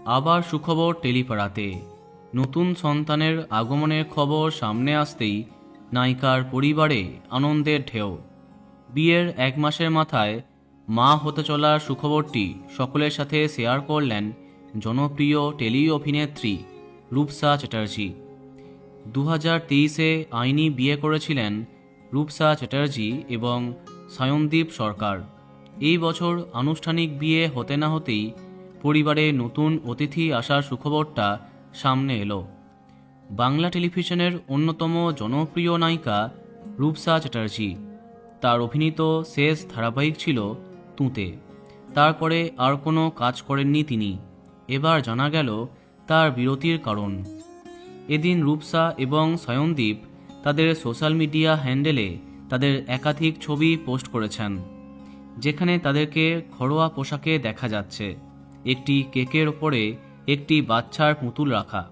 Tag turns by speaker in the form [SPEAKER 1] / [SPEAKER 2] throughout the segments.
[SPEAKER 1] আবার সুখবর টেলিপাড়াতে। নতুন সন্তানের আগমনের খবর সামনে আসতেই নায়িকার পরিবারে আনন্দের ঢেউ। বিয়ের 1 মাসের মাথায় মা হতে চলার সুখবরটি সকলের সাথে শেয়ার করলেন জনপ্রিয় টেলি অভিনেত্রী রূপসা চ্যাটার্জি। 2023-এ আইনি বিয়ে করেছিলেন রূপসা চ্যাটার্জি এবং সায়নদীপ সরকার। এই বছর আনুষ্ঠানিক বিয়ে হতে না হতেই পরিবারে নতুন অতিথি আসার সুখবরটা সামনে এলো। বাংলা টেলিভিশনের অন্যতম জনপ্রিয় নায়িকা রূপসা চ্যাটার্জি। তার অভিনীত শেষ ধারাবাহিক ছিল তুঁতে। তারপরে আর কোনো কাজ করেননি তিনি। এবার জানা গেল তার বিরতির কারণ। এদিন রূপসা এবং সায়নদীপ তাদের সোশ্যাল মিডিয়া হ্যান্ডেলে তাদের একাধিক ছবি পোস্ট করেছেন, যেখানে তাদেরকে ঘরোয়া পোশাকে দেখা যাচ্ছে, একটি কেকের ওপরে একটি বাচ্চার পুতুল রাখা।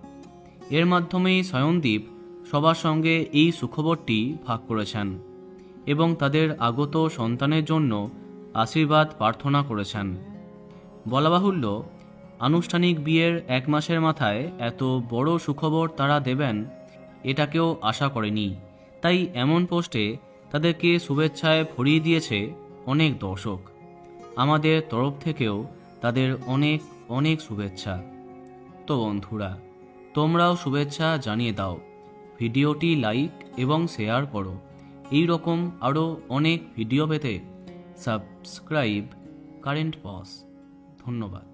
[SPEAKER 1] এর মাধ্যমেই সায়নদীপ সবার সঙ্গে এই সুখবরটি ভাগ করেছেন এবং তাদের আগত সন্তানের জন্য আশীর্বাদ প্রার্থনা করেছেন। বলা বাহুল্য, আনুষ্ঠানিক বিয়ের 1 মাসের মাথায় এত বড় সুখবর তারা দেবেন এটা কেউ আশা করেনি। তাই এমন পোস্টে তাদেরকে শুভেচ্ছায় ভরিয়ে দিয়েছে অনেক দর্শক। আমাদের তরফ থেকেও তাদের অনেক অনেক শুভেচ্ছা। তো বন্ধুরা, তোমরাও শুভেচ্ছা জানিয়ে দাও, ভিডিওটি লাইক এবং শেয়ার করো। এই রকম আরও অনেক ভিডিও পেতে সাবস্ক্রাইব কারেন্ট পজ। ধন্যবাদ।